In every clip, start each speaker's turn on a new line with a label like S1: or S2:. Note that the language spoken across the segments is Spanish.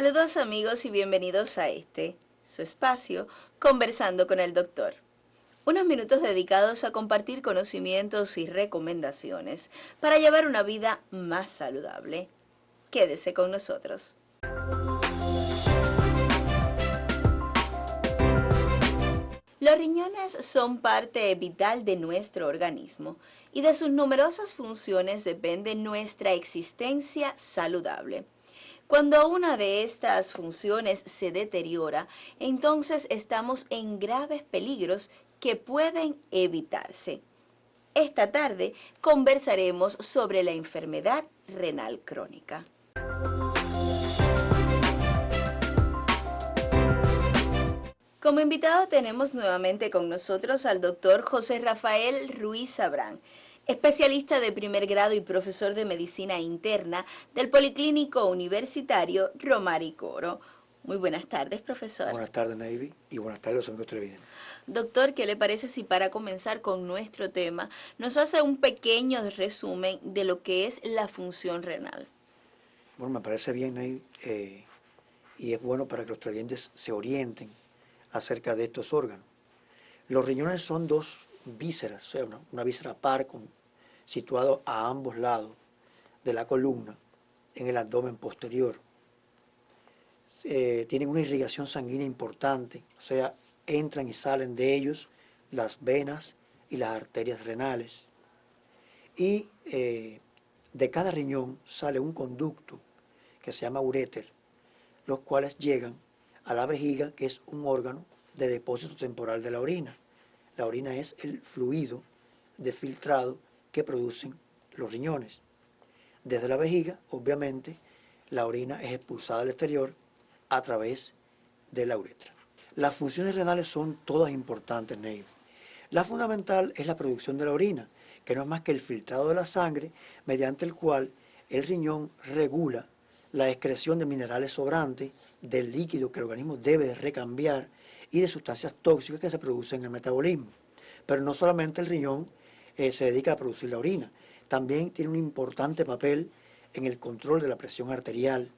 S1: Saludos amigos y bienvenidos a su espacio, Conversando con el Doctor. Unos minutos dedicados a compartir conocimientos y recomendaciones para llevar una vida más saludable. Quédese con nosotros. Los riñones son parte vital de nuestro organismo y de sus numerosas funciones depende nuestra existencia saludable. Cuando una de estas funciones se deteriora, entonces estamos en graves peligros que pueden evitarse. Esta tarde conversaremos sobre la enfermedad renal crónica. Como invitado tenemos nuevamente con nosotros al doctor José Rafael Ruiz Abrán, especialista de primer grado y profesor de medicina interna del Policlínico Universitario Romari Coro. Muy buenas tardes, profesor.
S2: Buenas tardes, Navy, y buenas tardes a los amigos televidentes.
S1: Doctor, ¿qué le parece si para comenzar con nuestro tema nos hace un pequeño resumen de lo que es la función renal?
S2: Bueno, me parece bien, Navy, y es bueno para que los televidentes se orienten acerca de estos órganos. Los riñones son dos vísceras, o sea, una víscera par situado a ambos lados de la columna en el abdomen posterior. Tienen una irrigación sanguínea importante, o sea, entran y salen de ellos las venas y las arterias renales. Y de cada riñón sale un conducto que se llama uréter, los cuales llegan a la vejiga, que es un órgano de depósito temporal de la orina. La orina es el fluido de filtrado que producen los riñones. Desde la vejiga, obviamente, la orina es expulsada al exterior a través de la uretra. Las funciones renales son todas importantes, Ney. La fundamental es la producción de la orina, que no es más que el filtrado de la sangre, mediante el cual el riñón regula la excreción de minerales sobrantes, del líquido que el organismo debe de recambiar y de sustancias tóxicas que se producen en el metabolismo. Pero no solamente el riñón se dedica a producir la orina, también tiene un importante papel en el control de la presión arterial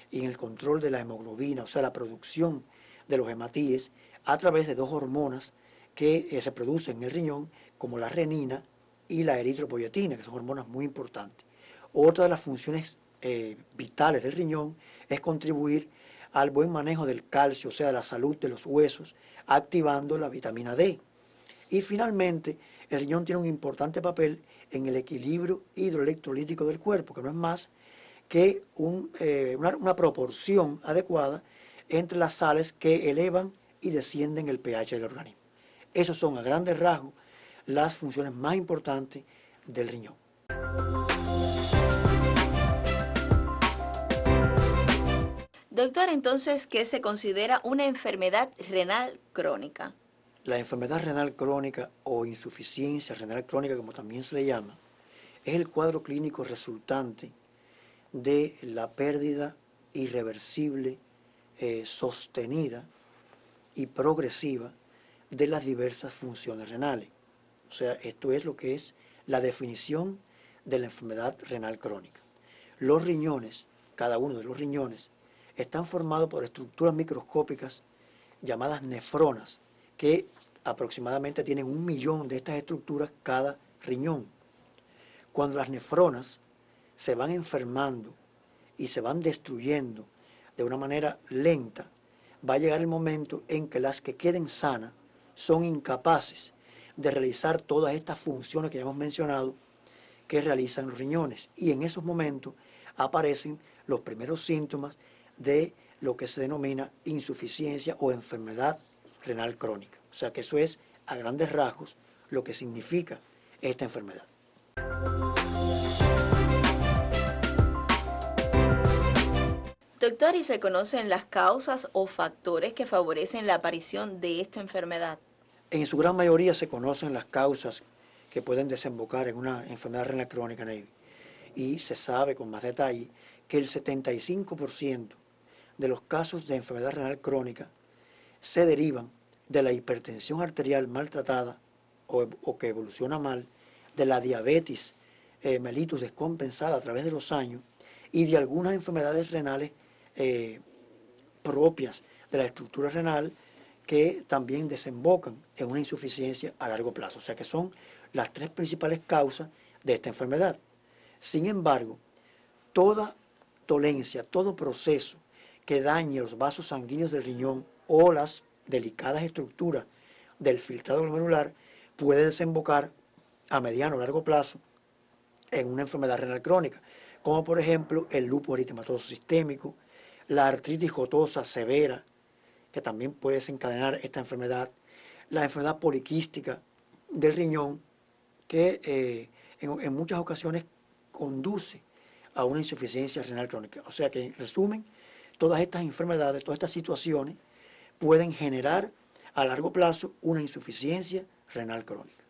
S2: y en el control de la hemoglobina, o sea, la producción de los hematíes a través de dos hormonas que se producen en el riñón, como la renina y la eritropoyetina, que son hormonas muy importantes. Otra de las funciones vitales del riñón es contribuir al buen manejo del calcio, o sea, la salud de los huesos, activando la vitamina D. Y finalmente, el riñón tiene un importante papel en el equilibrio hidroelectrolítico del cuerpo, que no es más que una proporción adecuada entre las sales que elevan y descienden el pH del organismo. Esos son, a grandes rasgos, las funciones más importantes del riñón.
S1: Doctor, entonces, ¿qué se considera una enfermedad renal crónica?
S2: La enfermedad renal crónica o insuficiencia renal crónica, como también se le llama, es el cuadro clínico resultante de la pérdida irreversible, sostenida y progresiva de las diversas funciones renales. O sea, esto es lo que es la definición de la enfermedad renal crónica. Los riñones, cada uno de los riñones, están formados por estructuras microscópicas llamadas nefronas, que aproximadamente tienen 1 millón de estas estructuras cada riñón. Cuando las nefronas se van enfermando y se van destruyendo de una manera lenta, va a llegar el momento en que las que queden sanas son incapaces de realizar todas estas funciones que ya hemos mencionado que realizan los riñones. Y en esos momentos aparecen los primeros síntomas de lo que se denomina insuficiencia o enfermedad renal crónica. O sea que eso es, a grandes rasgos, lo que significa esta enfermedad.
S1: Doctor, ¿y se conocen las causas o factores que favorecen la aparición de esta enfermedad?
S2: En su gran mayoría se conocen las causas que pueden desembocar en una enfermedad renal crónica, Navy. Y se sabe con más detalle que el 75% de los casos de enfermedad renal crónica se derivan de la hipertensión arterial maltratada o que evoluciona mal, de la diabetes mellitus descompensada a través de los años y de algunas enfermedades renales propias de la estructura renal que también desembocan en una insuficiencia a largo plazo. O sea que son las tres principales causas de esta enfermedad. Sin embargo, toda dolencia, todo proceso que dañe los vasos sanguíneos del riñón o las delicadas estructuras del filtrado glomerular puede desembocar a mediano o largo plazo en una enfermedad renal crónica, como por ejemplo el lupus eritematoso sistémico, la artritis gotosa severa, que también puede desencadenar esta enfermedad, la enfermedad poliquística del riñón, que en muchas ocasiones conduce a una insuficiencia renal crónica. O sea que, en resumen, todas estas enfermedades, todas estas situaciones pueden generar a largo plazo una insuficiencia renal crónica.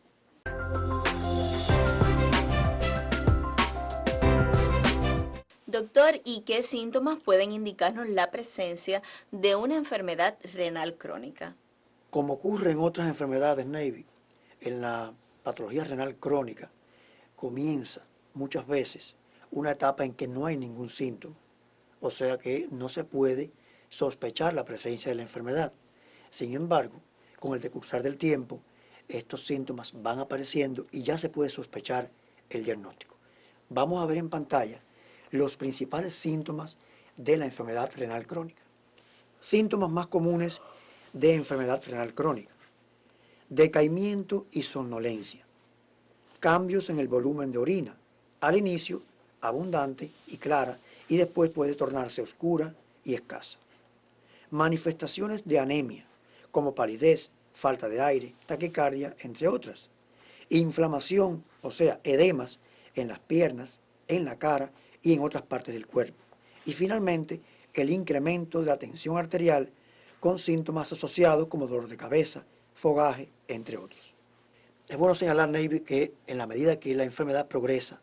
S1: Doctor, ¿y qué síntomas pueden indicarnos la presencia de una enfermedad renal crónica?
S2: Como ocurre en otras enfermedades, Navy, en la patología renal crónica comienza muchas veces una etapa en que no hay ningún síntoma, o sea que no se puede sospechar la presencia de la enfermedad. Sin embargo, con el decursar del tiempo, estos síntomas van apareciendo y ya se puede sospechar el diagnóstico. Vamos a ver en pantalla los principales síntomas de la enfermedad renal crónica. Síntomas más comunes de enfermedad renal crónica: decaimiento y somnolencia, cambios en el volumen de orina, al inicio abundante y clara y después puede tornarse oscura y escasa. Manifestaciones de anemia, como palidez, falta de aire, taquicardia, entre otras. Inflamación, o sea, edemas en las piernas, en la cara y en otras partes del cuerpo. Y finalmente, el incremento de la tensión arterial con síntomas asociados como dolor de cabeza, fogaje, entre otros. Es bueno señalar, Navy, que en la medida que la enfermedad progresa,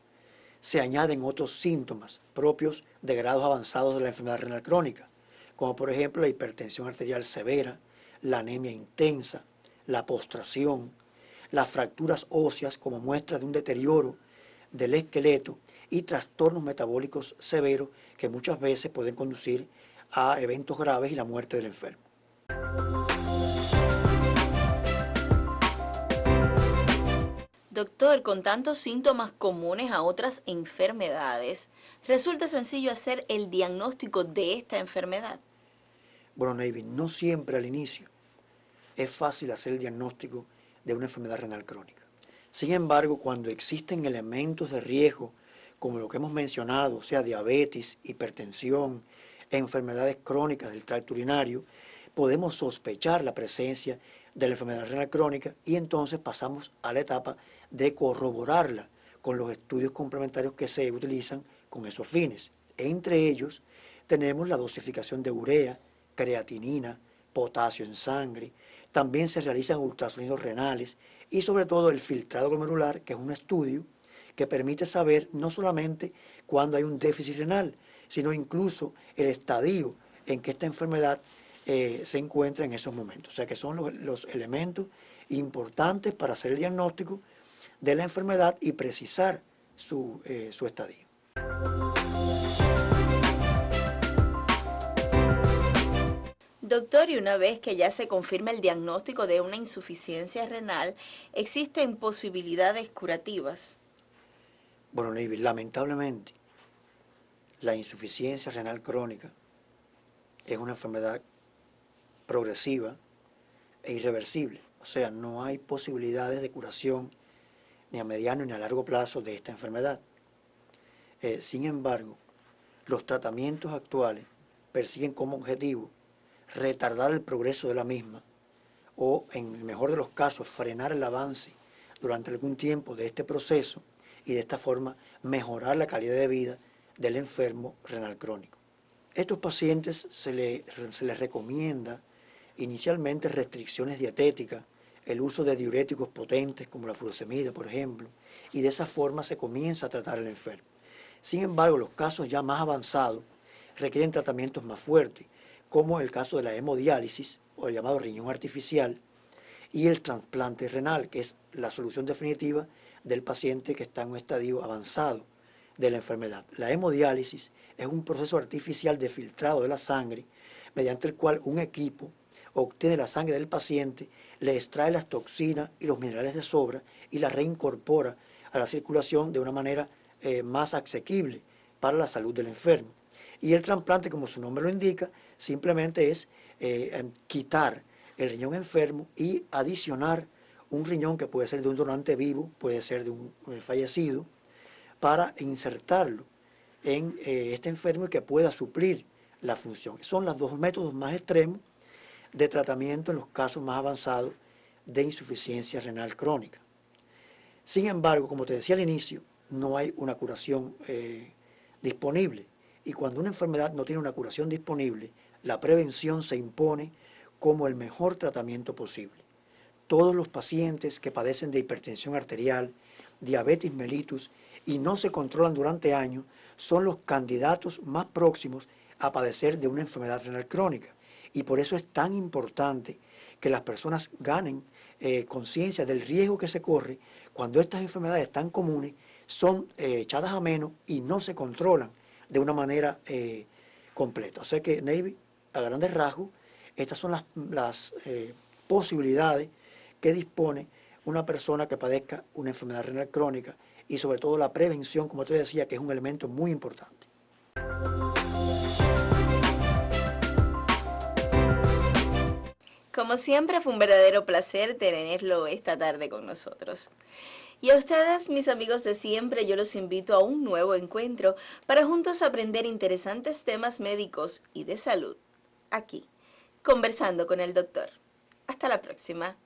S2: se añaden otros síntomas propios de grados avanzados de la enfermedad renal crónica, como por ejemplo la hipertensión arterial severa, la anemia intensa, la postración, las fracturas óseas como muestra de un deterioro del esqueleto y trastornos metabólicos severos que muchas veces pueden conducir a eventos graves y la muerte del enfermo.
S1: Doctor, con tantos síntomas comunes a otras enfermedades, ¿resulta sencillo hacer el diagnóstico de esta enfermedad?
S2: Bueno, Navy, no siempre al inicio es fácil hacer el diagnóstico de una enfermedad renal crónica. Sin embargo, cuando existen elementos de riesgo, como lo que hemos mencionado, o sea, diabetes, hipertensión, enfermedades crónicas del tracto urinario, podemos sospechar la presencia de la enfermedad renal crónica y entonces pasamos a la etapa de corroborarla con los estudios complementarios que se utilizan con esos fines. Entre ellos tenemos la dosificación de urea, creatinina, potasio en sangre, también se realizan ultrasonidos renales y sobre todo el filtrado glomerular, que es un estudio que permite saber no solamente cuando hay un déficit renal, sino incluso el estadio en que esta enfermedad se encuentra en esos momentos. O sea que son los elementos importantes para hacer el diagnóstico de la enfermedad y precisar su estadio.
S1: Doctor, y una vez que ya se confirma el diagnóstico de una insuficiencia renal, ¿existen posibilidades curativas?
S2: Bueno, Navy, lamentablemente, la insuficiencia renal crónica es una enfermedad progresiva e irreversible. O sea, no hay posibilidades de curación ni a mediano ni a largo plazo de esta enfermedad. Sin embargo, los tratamientos actuales persiguen como objetivo retardar el progreso de la misma o, en el mejor de los casos, frenar el avance durante algún tiempo de este proceso y de esta forma mejorar la calidad de vida del enfermo renal crónico. A estos pacientes se les recomienda inicialmente restricciones dietéticas, el uso de diuréticos potentes como la furosemida, por ejemplo, y de esa forma se comienza a tratar al enfermo. Sin embargo, los casos ya más avanzados requieren tratamientos más fuertes, como el caso de la hemodiálisis o el llamado riñón artificial y el trasplante renal, que es la solución definitiva del paciente que está en un estadio avanzado de la enfermedad. La hemodiálisis es un proceso artificial de filtrado de la sangre mediante el cual un equipo obtiene la sangre del paciente, le extrae las toxinas y los minerales de sobra y la reincorpora a la circulación de una manera más asequible para la salud del enfermo. Y el trasplante, como su nombre lo indica, simplemente es quitar el riñón enfermo y adicionar un riñón que puede ser de un donante vivo, puede ser de un fallecido, para insertarlo en este enfermo y que pueda suplir la función. Son los dos métodos más extremos de tratamiento en los casos más avanzados de insuficiencia renal crónica. Sin embargo, como te decía al inicio, no hay una curación disponible. Y cuando una enfermedad no tiene una curación disponible, la prevención se impone como el mejor tratamiento posible. Todos los pacientes que padecen de hipertensión arterial, diabetes mellitus y no se controlan durante años son los candidatos más próximos a padecer de una enfermedad renal crónica. Y por eso es tan importante que las personas ganen conciencia del riesgo que se corre cuando estas enfermedades tan comunes son echadas a menos y no se controlan de una manera completa. O sea que, Navy, a grandes rasgos, estas son las posibilidades que dispone una persona que padezca una enfermedad renal crónica y sobre todo la prevención, como te decía, que es un elemento muy importante.
S1: Como siempre, fue un verdadero placer tenerlo esta tarde con nosotros. Y a ustedes, mis amigos de siempre, yo los invito a un nuevo encuentro para juntos aprender interesantes temas médicos y de salud, aquí, conversando con el doctor. Hasta la próxima.